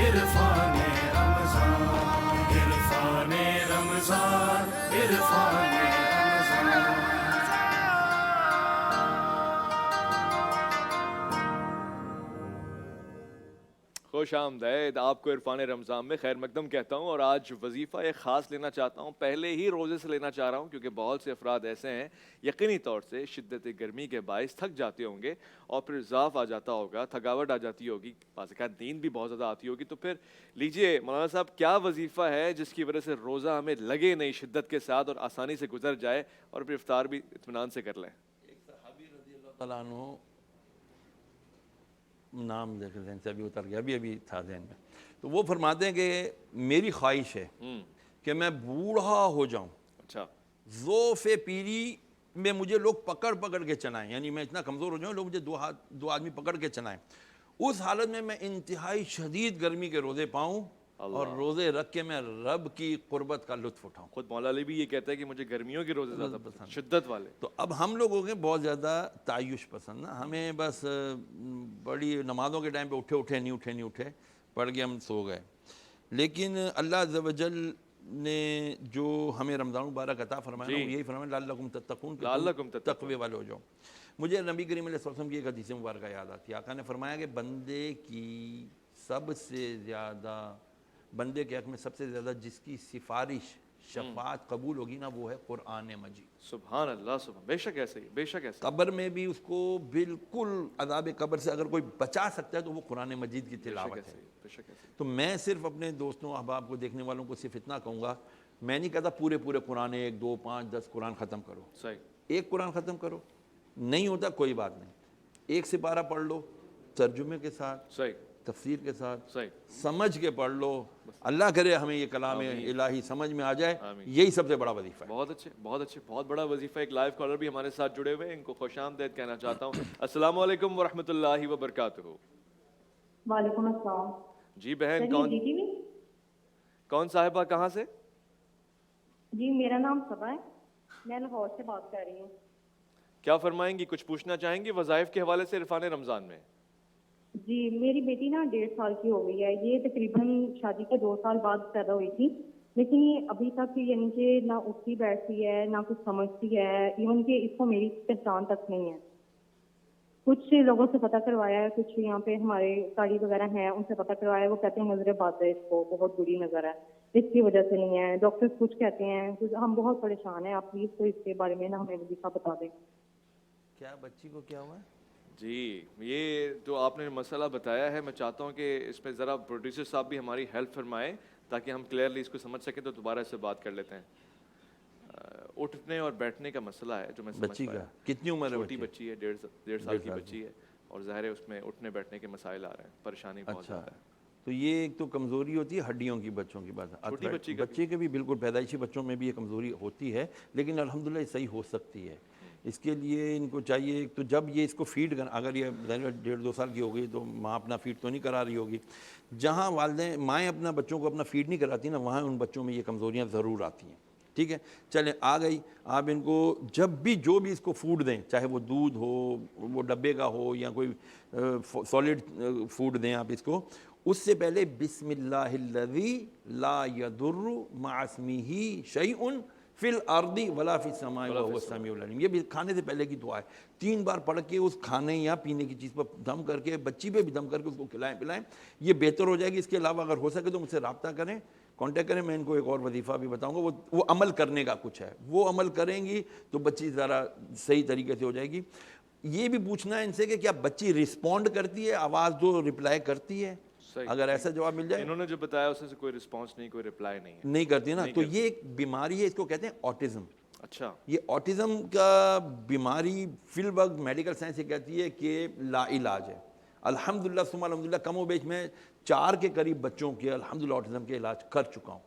عرفان رمضان، عرفان رمضان، عرفان رمضان۔ خوش آمدید آپ کو عرفان رمضان میں خیر مقدم کہتا ہوں، اور آج وظیفہ ایک خاص لینا چاہتا ہوں، پہلے ہی روزے سے لینا چاہ رہا ہوں کیونکہ بہت سے افراد ایسے ہیں یقینی طور سے شدت گرمی کے باعث تھک جاتے ہوں گے اور پھر ضعف آ جاتا ہوگا، تھکاوٹ آ جاتی ہوگی، بعض اوقات نیند بھی بہت زیادہ آتی ہوگی۔ تو پھر لیجئے مولانا صاحب، کیا وظیفہ ہے جس کی وجہ سے روزہ ہمیں لگے نہیں شدت کے ساتھ اور آسانی سے گزر جائے اور پھر افطار بھی اطمینان سے کر لیں؟ ایک صحابی رضی اللہ تعالیٰ عنہ، نام دیکھ ذہن سے ابھی اتر گیا، ابھی تھا ذہن میں، تو وہ فرماتے ہیں کہ میری خواہش ہے کہ میں بوڑھا ہو جاؤں، اچھا، ذوف پیری میں مجھے لوگ پکڑ پکڑ کے چلائیں، یعنی میں اتنا کمزور ہو جاؤں لوگ مجھے دو آدمی پکڑ کے چلائیں، اس حالت میں میں انتہائی شدید گرمی کے روزے پاؤں اور روزے رکھ کے میں رب کی قربت کا لطف اٹھاؤں۔ خود مولا علی بھی یہ کہتا ہے کہ مجھے گرمیوں کے روزے زیادہ پسند، شدت والے۔ تو اب ہم لوگ ہو گئے بہت زیادہ تعیش پسند نا، ہمیں بس بڑی نمازوں کے ٹائم پہ اٹھے نہیں اٹھے پڑھ کے ہم سو گئے، لیکن اللہ عز و جل نے جو ہمیں رمضان مبارک عطا فرمایا وہ یہی فرمایا لعلکم تتقون، کہ تم تقوی والے ہو جاؤ۔ مجھے نبی کریم علیہ السلام کی ایک حدیث مبارکہ یاد آتی ہے، آقا نے فرمایا کہ بندے کے حق میں سب سے زیادہ جس کی سفارش شفاعت قبول ہوگی نا، وہ ہے قرآن مجید۔ سبحان اللہ، سبحان، بے شک ایسے ہی، بے شک ایسے۔ قبر میں بھی اس کو بالکل عذاب قبر سے اگر کوئی بچا سکتا ہے تو وہ قرآن مجید کی تلاوت ہے۔ بے شک ایسے۔ تو میں صرف اپنے دوستوں احباب کو دیکھنے والوں کو صرف اتنا کہوں گا، میں نہیں کہتا پورے قرآن 1 2 5 10 قرآن ختم کرو، صحیح، ایک قرآن ختم کرو، نہیں ہوتا کوئی بات نہیں، ایک سپارہ پڑھ لو ترجمے کے ساتھ، صحیح، تفسیر کے ساتھ، صحیح، سمجھ کے پڑھ لو، اللہ کرے ہمیں یہ کلام الہی سمجھ میں آ جائے، یہی سب سے بڑا وظیفہ ہے۔ بہت اچھے، بہت اچھے، بہت بڑا وظیفہ۔ ایک لائیو کالر بھی ہمارے ساتھ جڑے ہوئے ہیں، ان کو خوش آمدید کہنا چاہتا ہوں۔ السلام علیکم ورحمۃ اللہ وبرکاتہ۔ وعلیکم السلام۔ جی بہن، جی کون صاحبہ، کہاں سے؟ جی میرا نام صبا ہے، میں لاہور سے بات کر رہی ہوں۔ کیا فرمائیں گی، کچھ پوچھنا چاہیں گی وظائف کے حوالے سے عرفان رمضان میں؟ جی میری بیٹی نا 1.5 سال کی ہو گئی ہے، یہ تقریباً شادی کے 2 سال بعد پیدا ہوئی تھی، لیکن یہ ابھی تک یعنی کہ نہ اٹھتی بیٹھتی ہے نہ کچھ سمجھتی ہے، ایون کہ اس کو میری پہچان تک نہیں ہے۔ کچھ لوگوں سے پتہ کروایا ہے، کچھ یہاں پہ ہمارے قاری وغیرہ ہیں ان سے پتہ کروایا ہے، وہ کہتے ہیں نظر بد ہے، اس کو بہت بری نظر ہے، اس کی وجہ سے نہیں ہے، ڈاکٹر کچھ کہتے ہیں، ہم بہت پریشان ہیں، آپ پلیز تو اس کے بارے میں نا ہمیں وظیفہ بتا دیں۔ کیا بچی کو کیا ہوا ہے؟ جی یہ جو آپ نے مسئلہ بتایا ہے، میں چاہتا ہوں کہ اس میں ذرا پروڈیوسر صاحب بھی ہماری ہیلپ فرمائیں تاکہ ہم کلیئرلی اس کو سمجھ سکیں، تو دوبارہ اس سے بات کر لیتے ہیں۔ اٹھنے اور بیٹھنے کا مسئلہ ہے جو میں سمجھ پایا۔ کتنی عمر ہے؟ چھوٹی بچی ہے، 1.5 سال کی بچی ہے، اور ظاہر ہے اس میں اٹھنے بیٹھنے کے مسائل آ رہے ہیں، پریشانی بہت زیادہ ہے۔ تو یہ ایک تو کمزوری ہوتی ہے ہڈیوں کی، بچوں کی بات ہے، بچے کے بھی بالکل پیدائشی بچوں میں بھی یہ کمزوری ہوتی ہے، لیکن الحمدللہ یہ صحیح ہو سکتی ہے۔ اس کے لیے ان کو چاہیے تو جب یہ اس کو فیڈ کرنا، اگر یہ 1.5 2 سال کی ہو گئی تو ماں اپنا فیڈ تو نہیں کرا رہی ہوگی، جہاں والدین مائیں اپنا بچوں کو اپنا فیڈ نہیں کراتی نا، وہاں ان بچوں میں یہ کمزوریاں ضرور آتی ہیں۔ ٹھیک ہے، چلیں آ گئی، آپ ان کو جب بھی جو بھی اس کو فوڈ دیں، چاہے وہ دودھ ہو، وہ ڈبے کا ہو، یا کوئی سالڈ فوڈ دیں آپ اس کو، اس سے پہلے بسم اللہ الذی لا یضر مع اسمہ شیء فی الارض ولا فی السماء وهو السمیع العلیم، یہ بھی کھانے سے پہلے کی دعا ہے، 3 بار پڑھ کے اس کھانے یا پینے کی چیز پر دم کر کے، بچی پہ بھی دم کر کے اس کو کھلائیں پلائیں، یہ بہتر ہو جائے گی۔ اس کے علاوہ اگر ہو سکے تو مجھ سے رابطہ کریں، کانٹیکٹ کریں، میں ان کو ایک اور وظیفہ بھی بتاؤں گا، وہ عمل کرنے کا کچھ ہے، وہ عمل کریں گی تو بچی ذرا صحیح طریقے سے ہو جائے گی۔ یہ بھی پوچھنا ہے ان سے کہ کیا بچی رسپونڈ کرتی ہے، آواز دو رپلائی کرتی ہے، اگر ایسا جواب مل جائے۔ انہوں نے جو بتایا اس سے کوئی رسپانس نہیں، کوئی رپلائی نہیں ہے، نہیں کرتی نا، تو یہ ایک بیماری ہے، اس کو کہتے ہیں آٹزم۔ اچھا، یہ آٹزم کا بیماری فی الوقت میڈیکل سائنس یہ کہتی ہے کہ لا علاج ہے۔ الحمدللہ ثم الحمدللہ کم و بیش میں 4 کے قریب بچوں کے الحمدللہ آٹزم کے علاج کر چکا ہوں۔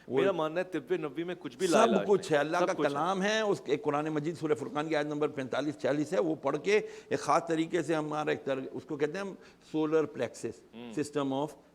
میرا ماننا ہے طب نبوی میں کچھ بھی لا علاج سب کچھ ہے، اللہ کا کلام ہے، اس ایک قرآن مجید سورہ فرقان کی آیت نمبر 45 46 ہے، وہ پڑھ کے ایک خاص طریقے سے ہمارا اس کو کہتے ہیں ہم سولر پلیکسس سسٹم آف